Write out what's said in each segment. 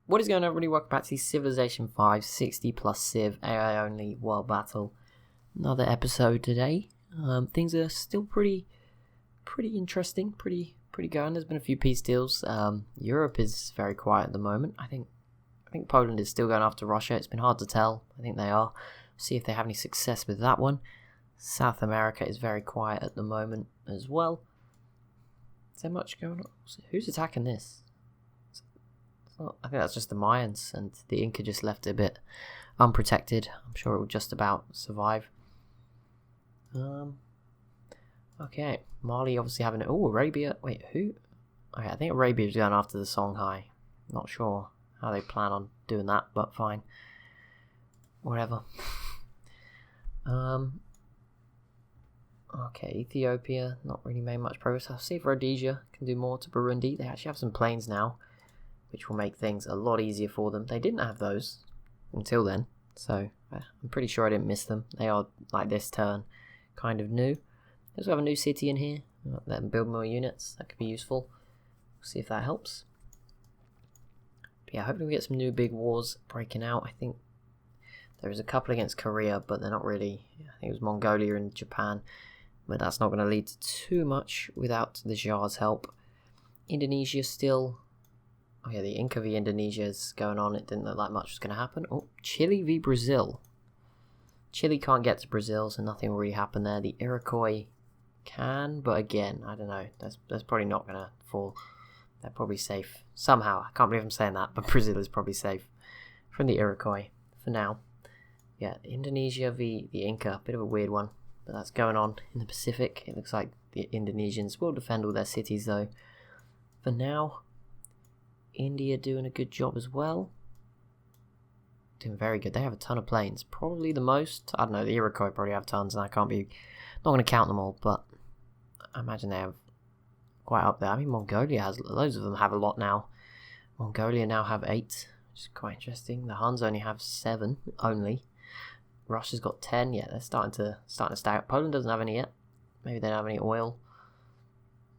What is going on, everybody? Welcome back to the Civilization 5 60 plus Civ AI only world battle. Another episode today. Things are still pretty interesting, pretty going. There's been a few peace deals. Europe is very quiet at the moment. I think Poland is still going after Russia. It's been hard to tell. I think they are. See if they have any success with that one. South America is very quiet at the moment as well. Is there much going on? Who's attacking this? I think that's just the Mayans, and the Inca just left it a bit unprotected. I'm sure it will just about survive. Okay, Mali obviously having it. Oh, Arabia. Wait, who? Okay, I think Arabia's going after the Songhai. Not sure how they plan on doing that, but fine. Whatever. Okay, Ethiopia, not really made much progress. I'll see if Rhodesia can do more to Burundi. They actually have some planes now, which will make things a lot easier for them. They didn't have those until then, so I'm pretty sure I didn't miss them. They are, like this turn, kind of new. They also have a new city in here. Let them build more units. That could be useful. We'll see if that helps. But yeah, hopefully we get some new big wars breaking out. I think there was a couple against Korea, but they're not really. I think it was Mongolia and Japan, but that's not going to lead to too much without the Shah's help. Indonesia still. Oh yeah, the Inca v Indonesia is going on. It didn't look like much was going to happen. Oh, Chile v Brazil. Chile can't get to Brazil, so nothing will really happen there. The Iroquois can, but again, I don't know. That's probably not going to fall. They're probably safe. Somehow. I can't believe I'm saying that, but Brazil is probably safe from the Iroquois for now. Yeah, Indonesia v the Inca. Bit of a weird one, but that's going on in the Pacific. It looks like the Indonesians will defend all their cities, though. For now, India doing a good job as well. Doing very good. They have a ton of planes. Probably the most. I don't know, the Iroquois probably have tons, and I can't be. Not going to count them all, but I imagine they have quite up there. I mean, Mongolia has. Loads of them have a lot now. Mongolia now have 8, which is quite interesting. The Huns only have 7 only. Russia's got 10. Yeah, they're starting to stack. Poland doesn't have any yet. Maybe they don't have any oil.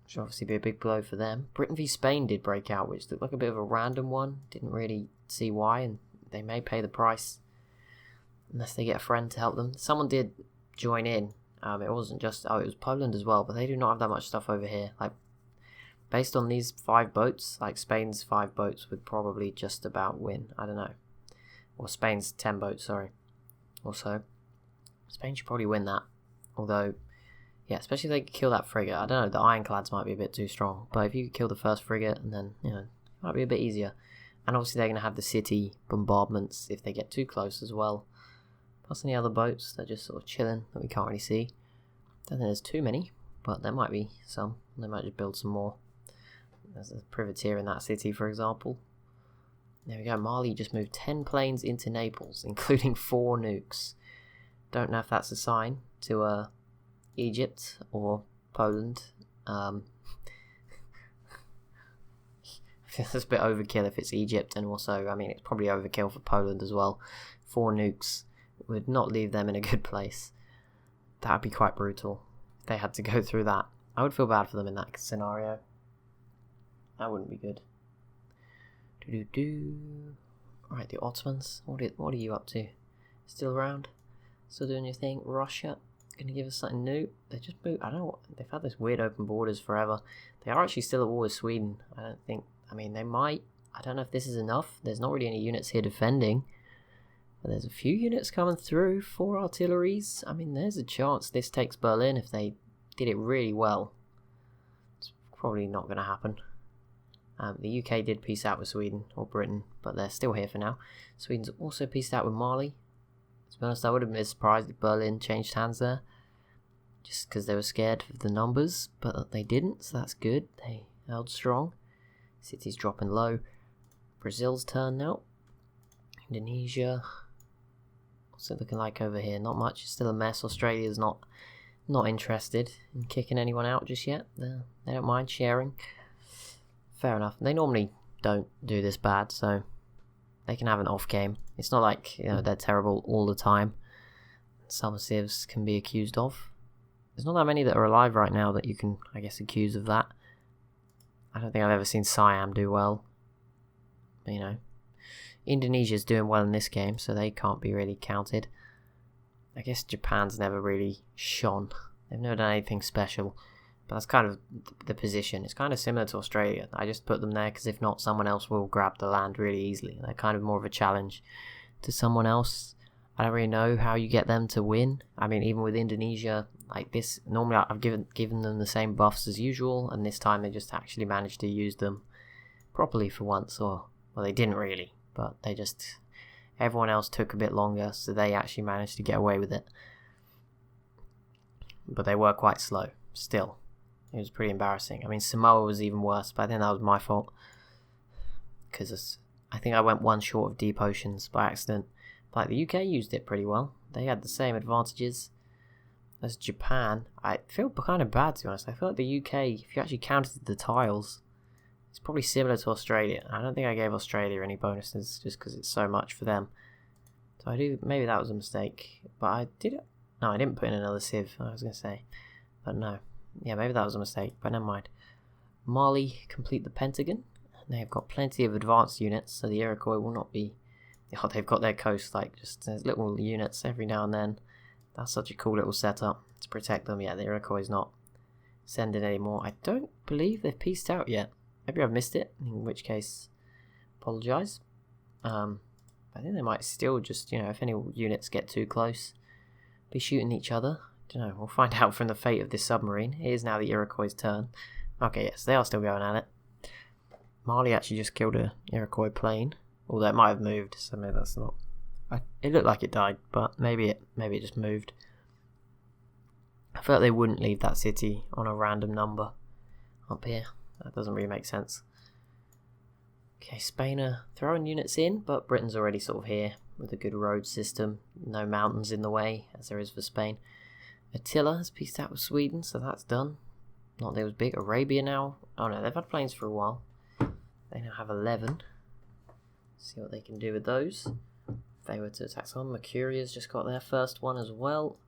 Should obviously be a big blow for them. Britain v Spain did break out, which looked like a bit of a random one. Didn't really see why, and they may pay the price unless they get a friend to help them. Someone did join in. It wasn't just it was Poland as well, but they do not have that much stuff over here. Like based on these 5 boats, like Spain's 5 boats would probably just about win. I don't know, or Spain's 10 boats, sorry, or so. Spain should probably win that, although. Yeah, especially if they could kill that frigate. I don't know, the ironclads might be a bit too strong. But if you could kill the first frigate, and then, it might be a bit easier. And obviously they're going to have the city bombardments if they get too close as well. Plus any other boats, they're just sort of chilling that we can't really see. Don't think there's too many, but there might be some. They might just build some more. There's a privateer in that city, for example. There we go, Mali just moved 10 planes into Naples, including 4 nukes. Don't know if that's a sign to, Egypt or Poland. I think that's a bit overkill if it's Egypt, and also, I mean, it's probably overkill for Poland as well. 4 nukes would not leave them in a good place. That would be quite brutal if they had to go through that. I would feel bad for them in that scenario. That wouldn't be good. Right, the Ottomans. What are you up to? Still around? Still doing your thing? Russia? Gonna give us something new. They just moved. I don't know what they've had this weird open borders forever. They are actually still at war with Sweden. They might. I don't know if this is enough. There's not really any units here defending, but there's a few units coming through. 4 artilleries. I mean, there's a chance this takes Berlin if they did it really well. It's probably not going to happen. The UK did peace out with Sweden or Britain, but they're still here for now. Sweden's also peaced out with Mali. To be honest, I would have been surprised if Berlin changed hands there, just because they were scared of the numbers, but they didn't, so that's good. They held strong. City's dropping low. Brazil's turn now. Indonesia. What's it looking like over here? Not much. It's still a mess. Australia's not interested in kicking anyone out just yet. They don't mind sharing. Fair enough. They normally don't do this bad, so they can have an off game. It's not like they're terrible all the time. Some civs can be accused of. There's not that many that are alive right now that you can, I guess, accuse of that. I don't think I've ever seen Siam do well. But, Indonesia's doing well in this game, so they can't be really counted. I guess Japan's never really shone. They've never done anything special. But that's kind of the position. It's kind of similar to Australia. I just put them there because if not, someone else will grab the land really easily. They're kind of more of a challenge to someone else. I don't really know how you get them to win. I mean, even with Indonesia, like this, normally I've given them the same buffs as usual, and this time they just actually managed to use them properly for once. Or, well, they didn't really, but they just... Everyone else took a bit longer, so they actually managed to get away with it. But they were quite slow, still. It was pretty embarrassing. I mean, Samoa was even worse, but I think that was my fault. Because I think I went one short of deep oceans by accident. Like, the UK used it pretty well. They had the same advantages as Japan. I feel kind of bad, to be honest. I feel like the UK, if you actually counted the tiles, it's probably similar to Australia. I don't think I gave Australia any bonuses just because it's so much for them. So maybe that was a mistake. But I did it. No, I didn't put in another civ, I was going to say. But no. Yeah, maybe that was a mistake, but never mind. Mali complete the Pentagon. They've got plenty of advanced units, so the Iroquois will not be... Oh, they've got their coast, like, just there's little units every now and then. That's such a cool little setup to protect them. Yeah, the Iroquois is not sending anymore. I don't believe they've pieced out yet. Maybe I've missed it, in which case, apologise. I think they might still just, if any units get too close, be shooting each other. Don't know, we'll find out from the fate of this submarine. It is now the Iroquois' turn. Okay, yes, they are still going at it. Mali actually just killed a Iroquois plane, although it might have moved, so maybe that's not... It looked like it died, but maybe it just moved. I felt they wouldn't leave that city on a random number up here. That doesn't really make sense. Okay, Spain are throwing units in, but Britain's already sort of here with a good road system. No mountains in the way, as there is for Spain. Attila has pieced out with Sweden, so that's done. Not that it was big. Arabia now. Oh no, they've had planes for a while. They now have 11. See what they can do with those. If they were to attack someone. Mercuria's just got their first one as well.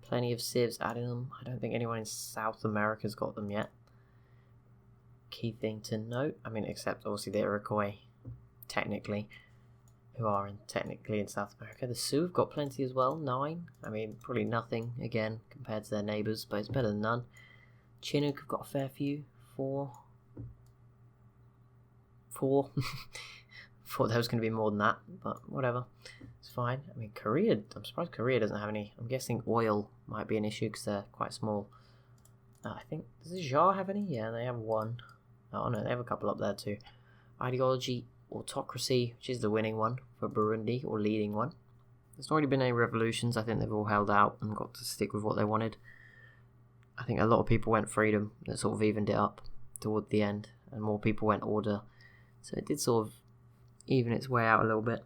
Plenty of civs adding them. I don't think anyone in South America's got them yet. Key thing to note. I mean, except obviously the Iroquois, technically. Who are technically in South America. The Sioux have got plenty as well, 9. I mean, probably nothing, again, compared to their neighbours, but it's better than none. Chinook have got a fair few, 4. Thought there was going to be more than that, but whatever. It's fine. I mean, Korea, I'm surprised Korea doesn't have any. I'm guessing oil might be an issue because they're quite small. I think, does the Jar have any? Yeah, they have 1. Oh no, they have a couple up there too. Ideology, autocracy, which is the winning one for Burundi, or leading one. There's already been any revolutions. I think they've all held out and got to stick with what they wanted. I think a lot of people went freedom. That sort of evened it up toward the end, and more people went order. So it did sort of even its way out a little bit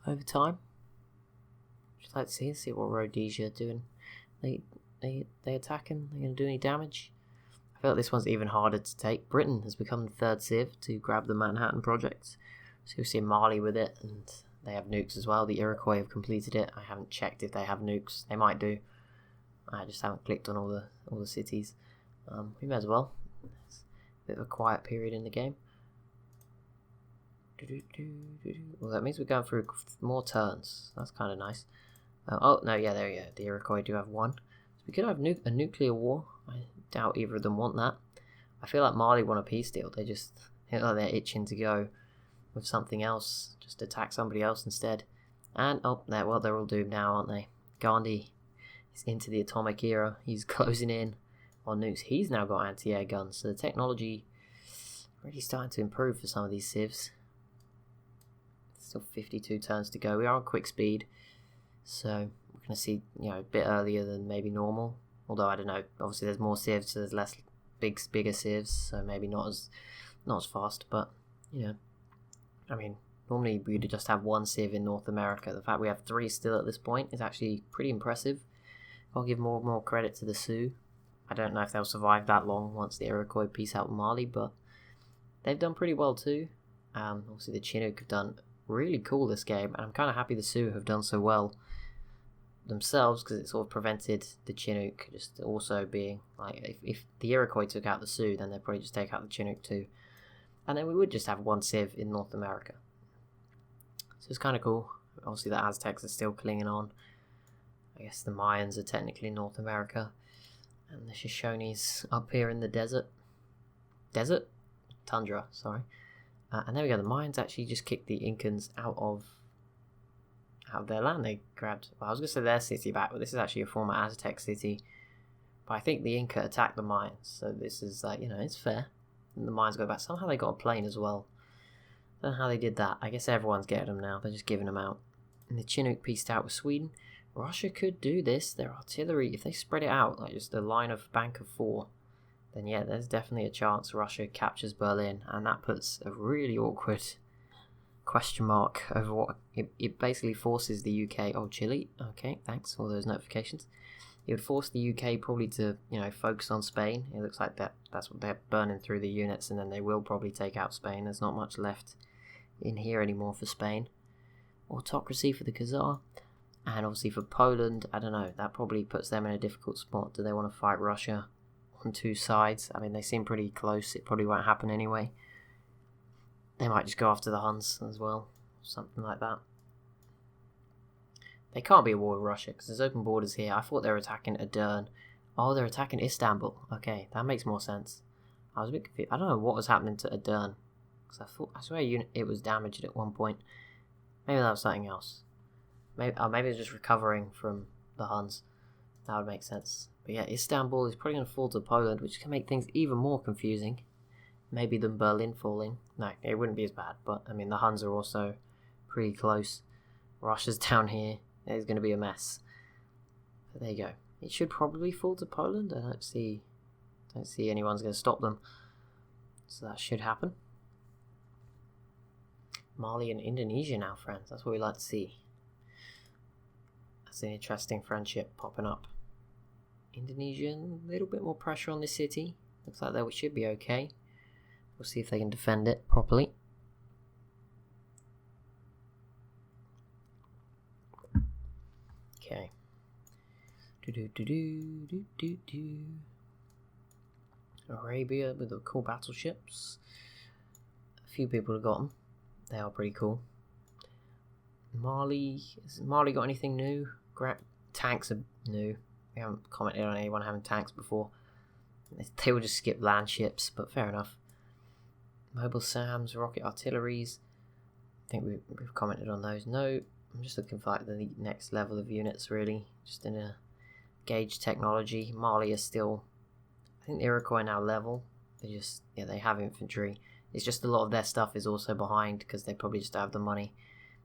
over time. Just like to see what Rhodesia are doing. They attacking? They going to do any damage? I feel like this one's even harder to take. Britain has become the third civ to grab the Manhattan Project. So you'll see Mali with it, and they have nukes as well. The Iroquois have completed it. I haven't checked if they have nukes. They might do. I just haven't clicked on all the cities. We may as well. It's a bit of a quiet period in the game. Well, that means we're going through more turns. That's kind of nice. Oh, no, yeah, there we go. The Iroquois do have 1. So we could have a nuclear war. I doubt either of them want that. I feel like Mali want a peace deal. They just, they're itching to go with something else. Just attack somebody else instead. And, oh, they're all doomed now, aren't they? Gandhi is into the atomic era. He's closing in on nukes. He's now got anti-air guns. So the technology really starting to improve for some of these civs. Still 52 turns to go. We are on quick speed. So we're going to see, a bit earlier than maybe normal. Although, I don't know, obviously there's more civs, so there's less bigger civs, so maybe not as fast, but, I mean, normally we'd just have 1 civ in North America. The fact we have 3 still at this point is actually pretty impressive. I'll give more credit to the Sioux. I don't know if they'll survive that long once the Iroquois peace out Mali, but they've done pretty well too. Obviously the Chinook have done really cool this game, and I'm kind of happy the Sioux have done so well themselves, because it sort of prevented the Chinook just also being like, if the Iroquois took out the Sioux, then they'd probably just take out the Chinook too. And then we would just have one civ in North America. So it's kind of cool. Obviously the Aztecs are still clinging on. I guess the Mayans are technically North America. And the Shoshones up here in the desert. Desert? Tundra, sorry. And there we go. The Mayans actually just kicked the Incans out of their land. They grabbed, well, I was going to say their city back, but this is actually a former Aztec city. But I think the Inca attacked the Mayans, so this is like, it's fair. And the Mayans go back. Somehow they got a plane as well. I don't know how they did that. I guess everyone's getting them now. They're just giving them out. And the Chinook pieced out with Sweden. Russia could do this. Their artillery, if they spread it out, like just a line of bank of 4, then yeah, there's definitely a chance Russia captures Berlin. And that puts a really awkward question mark over what it basically forces the UK. Oh, Chile, okay, thanks for all those notifications. It would force the UK probably to focus on Spain. It looks like that's what they're burning through the units, and then they will probably take out Spain. There's not much left in here anymore for Spain. Autocracy for the Khazar, and obviously for Poland, I don't know, that probably puts them in a difficult spot. Do they want to fight Russia on two sides? I mean, they seem pretty close. It probably won't happen anyway. They might just go after the Huns as well, something like that. They can't be at war with Russia because there's open borders here. I thought they were attacking Edirne. Oh, they're attacking Istanbul. Okay, that makes more sense. I was a bit confused. I don't know what was happening to Edirne, because I swear it was damaged at one point. Maybe that was something else. Maybe it was just recovering from the Huns. That would make sense. But yeah, Istanbul is probably going to fall to Poland, which can make things even more confusing. Maybe than Berlin falling. No, it wouldn't be as bad. But, I mean, the Huns are also pretty close. Russia's down here. It's going to be a mess. But there you go. It should probably fall to Poland. I don't see anyone's going to stop them. So that should happen. Mali and Indonesia now, friends. That's what we like to see. That's an interesting friendship popping up. Indonesian, a little bit more pressure on this city. Looks like they should be okay. We'll see if they can defend it properly. Okay. Arabia with the cool battleships. A few people have got them. They are pretty cool. Mali. Has Mali got anything new? Tanks are new. We haven't commented on anyone having tanks before. They will just skip land ships, but fair enough. Mobile SAMs, rocket artilleries. I think we've commented on those. No, I'm just looking for like the next level of units, really. Just in a gauge technology. Mali is still, I think the Iroquois are now level. They have infantry. It's just a lot of their stuff is also behind because they probably just don't have the money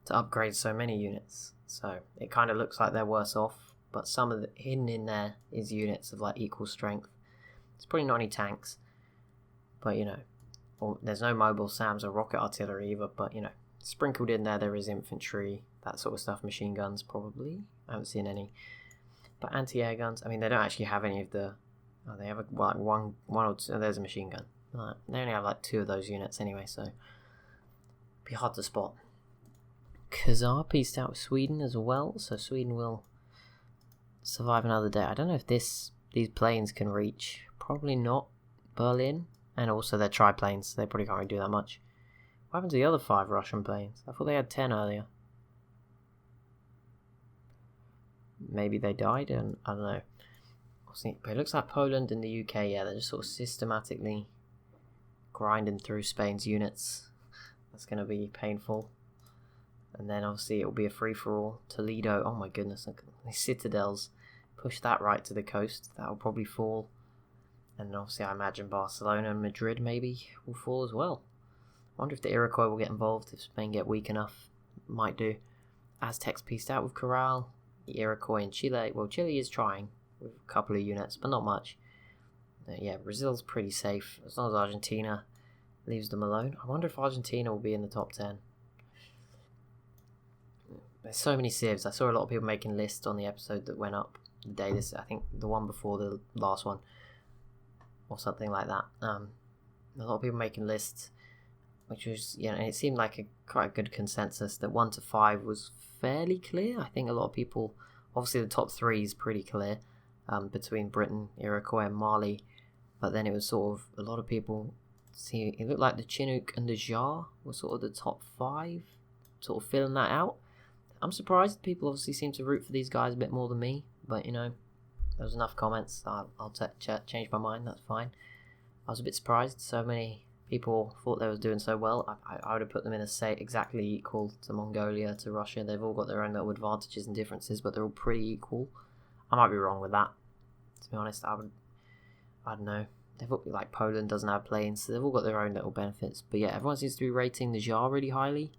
to upgrade so many units. So it kind of looks like they're worse off, but some of the hidden in there is units of like equal strength. It's probably not any tanks, but there's no mobile SAMs or rocket artillery either, but sprinkled in there is infantry, that sort of stuff, machine guns probably. I haven't seen any. But anti-air guns, I mean, they don't actually have any of the, they have one or two, there's a machine gun. They only have like 2 of those units anyway, so it'd be hard to spot. Khazar pieced out with Sweden as well, so Sweden will survive another day. I don't know if these planes can reach, probably not, Berlin, and also they're triplanes, so they probably can't really do that much. What happened to the other 5 Russian planes? I thought they had 10 earlier. Maybe they died, and I don't know. But it looks like Poland and the UK, yeah, they're just sort of systematically grinding through Spain's units. That's going to be painful. And then obviously it will be a free-for-all. Toledo, oh my goodness, look, the citadels. Push that right to the coast. That will probably fall. And obviously I imagine Barcelona and Madrid maybe will fall as well. I wonder if the Iroquois will get involved if Spain get weak enough. Might do. Aztecs pieced out with Corral. The Iroquois in Chile. Well, Chile is trying with a couple of units, but not much. Yeah, Brazil's pretty safe as long as Argentina leaves them alone. I wonder if Argentina will be in the top 10. There's so many civs. I saw a lot of people making lists on the episode that went up the day this. I think the one before the last one, or something like that. A lot of people making lists, which was and it seemed like quite a good consensus that 1 to 5 was fairly clear. I think a lot of people, obviously the top 3 is pretty clear, between Britain, Iroquois, and Mali. But then it was sort of a lot of people See, it looked like the Chinook and the Jar were sort of the top 5, sort of filling that out. I'm surprised. People obviously seem to root for these guys a bit more than me, but you know, there was enough comments. I'll change my mind. That's fine. I was a bit surprised. So many people thought they was doing so well. I would have put them in a state exactly equal to Mongolia, to Russia. They've all got their own little advantages and differences, but they're all pretty equal. I might be wrong with that. To be honest, I don't know. They've all, like Poland doesn't have planes, so they've all got their own little benefits. But yeah, everyone seems to be rating the Jar really highly.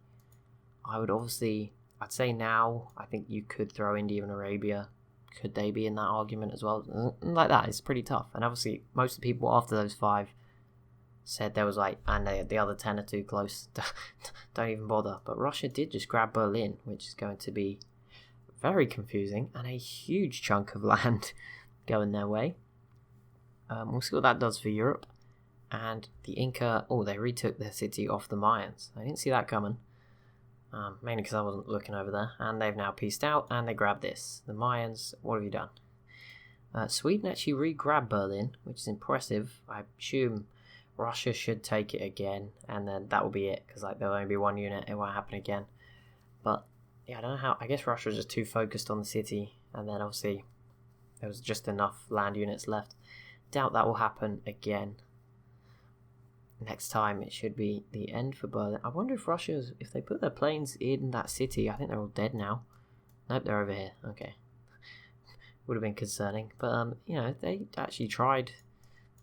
I'd say now, I think you could throw India and Arabia. Could they be in that argument as well? Like that, it's pretty tough. And obviously, most of the people after those 5 said there was like, and the other 10 are too close. Don't even bother. But Russia did just grab Berlin, which is going to be very confusing, and a huge chunk of land going their way. We'll see what that does for Europe. And the Inca, they retook their city off the Mayans. I didn't see that coming. Mainly because I wasn't looking over there. And they've now pieced out, and they grabbed this. The Mayans, what have you done? Sweden actually re-grabbed Berlin, which is impressive. I assume Russia should take it again, and then that will be it. Because there'll only be 1 unit, it won't happen again. But yeah, I don't know how. I guess Russia was just too focused on the city, and then obviously there was just enough land units left. Doubt that will happen again. Next time it should be the end for Berlin. I wonder if if they put their planes in that city, I think they're all dead now. Nope, they're over here. Okay. Would have been concerning. But, you know, they actually tried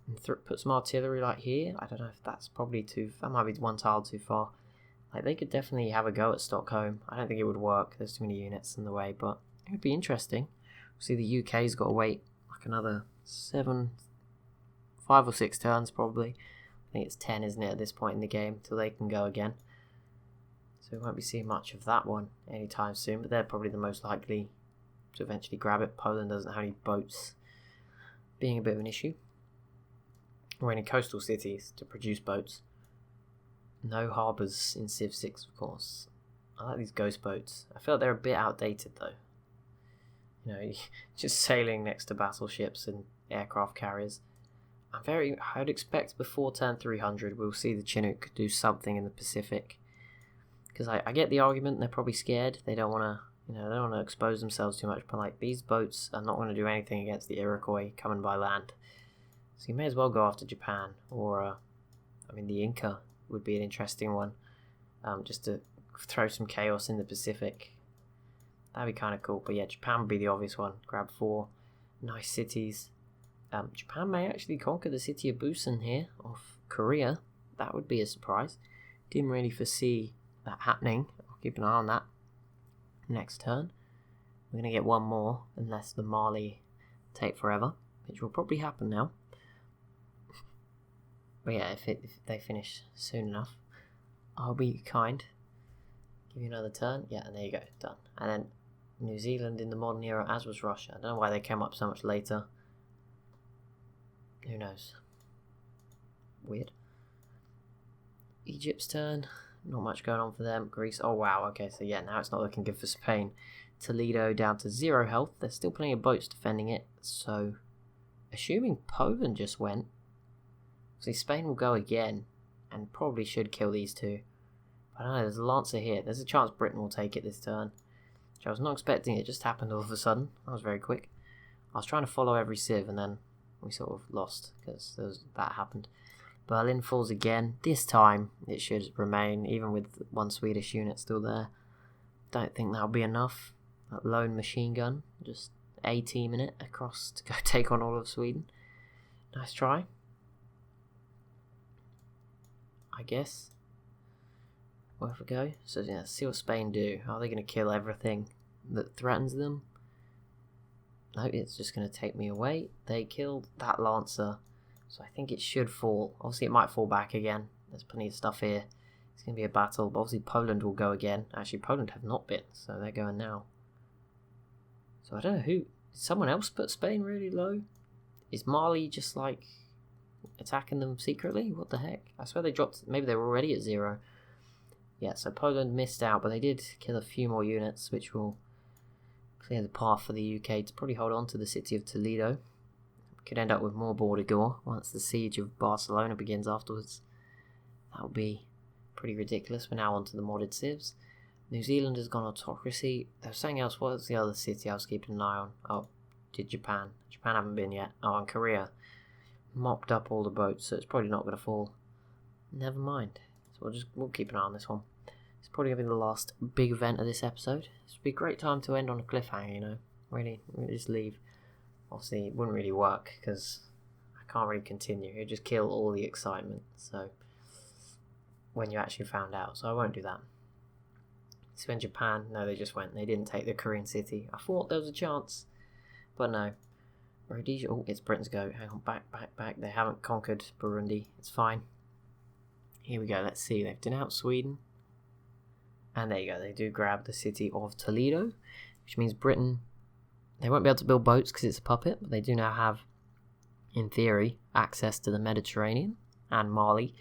and put some artillery like here. I don't know if that's probably that might be 1 tile too far. Like, they could definitely have a go at Stockholm. I don't think it would work. There's too many units in the way, but it would be interesting. See, the UK's got to wait like another 5 or 6 turns probably. I think it's 10, isn't it, at this point in the game, till they can go again. So we won't be seeing much of that one anytime soon, but they're probably the most likely to eventually grab it. Poland doesn't have any boats, being a bit of an issue. Or any coastal cities to produce boats. No harbours in Civ 6, of course. I like these ghost boats. I feel like they're a bit outdated, though. You know, just sailing next to battleships and aircraft carriers. I'd expect before turn 300 we'll see the Chinook do something in the Pacific. Because I get the argument, they're probably scared. They don't want to, they don't want to expose themselves too much. But like, these boats are not going to do anything against the Iroquois coming by land. So you may as well go after Japan. Or, the Inca would be an interesting one. Just to throw some chaos in the Pacific. That'd be kind of cool. But yeah, Japan would be the obvious one. Grab 4 nice cities. Japan may actually conquer the city of Busan here, off Korea. That would be a surprise. Didn't really foresee that happening. I'll keep an eye on that. Next turn, we're going to get 1 more, unless the Mali take forever, which will probably happen now. But yeah, if they finish soon enough, I'll be kind. Give you another turn. Yeah, and there you go, done. And then New Zealand in the modern era, as was Russia. I don't know why they came up so much later. Who knows? Weird. Egypt's turn. Not much going on for them. Greece. Oh, wow. Okay, so yeah, now it's not looking good for Spain. Toledo down to 0 health. There's still plenty of boats defending it. So, assuming Poland just went, see, Spain will go again and probably should kill these 2. I don't know. There's a Lancer here. There's a chance Britain will take it this turn. Which I was not expecting. It just happened all of a sudden. That was very quick. I was trying to follow every civ and then we sort of lost because that happened. Berlin falls again. This time it should remain, even with 1 Swedish unit still there. Don't think that'll be enough. That lone machine gun, just A-team in it across to go take on all of Sweden. Nice try, I guess. Worth a go. So yeah, let's see what Spain do. Are they going to kill everything that threatens them? No, it's just going to take me away. They killed that Lancer, so I think it should fall. Obviously, it might fall back again. There's plenty of stuff here. It's going to be a battle, but obviously Poland will go again. Actually, Poland have not been, so they're going now. So I don't know who... Did someone else put Spain really low? Is Mali just, like, attacking them secretly? What the heck? I swear they dropped... Maybe they were already at 0. Yeah, so Poland missed out, but they did kill a few more units, which will clear the path for the UK to probably hold on to the city of Toledo. Could end up with more border gore once the siege of Barcelona begins afterwards. That would be pretty ridiculous. We're now on to the modded civs. New Zealand has gone autocracy. There was something else. What was the other city I was keeping an eye on? Oh, did Japan. Japan haven't been yet. Oh, and Korea. Mopped up all the boats, so it's probably not going to fall. Never mind. So we'll keep an eye on this one. It's probably going to be the last big event of this episode. This would be a great time to end on a cliffhanger, you know. Really just leave. Obviously, it wouldn't really work, because I can't really continue. It would just kill all the excitement, so when you actually found out. So I won't do that. So in Japan, no, they just went. They didn't take the Korean city. I thought there was a chance, but no. Rhodesia, oh, it's Britain's go. Hang on, back. They haven't conquered Burundi. It's fine. Here we go, let's see. They've denounced Sweden. And there you go, they do grab the city of Toledo, which means Britain, they won't be able to build boats because it's a puppet, but they do now have, in theory, access to the Mediterranean and Mali,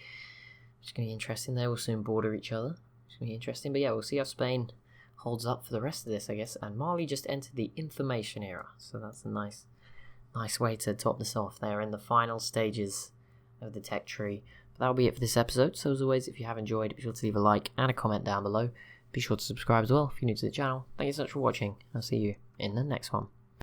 which is going to be interesting. They will soon border each other. It's going to be interesting, but yeah, we'll see how Spain holds up for the rest of this, I guess. And Mali just entered the information era, so that's a nice way to top this off. They're in the final stages of the tech tree. But that'll be it for this episode. So as always, if you have enjoyed, be sure to leave a like and a comment down below. Be sure to subscribe as well if you're new to the channel. Thank you so much for watching. I'll see you in the next one.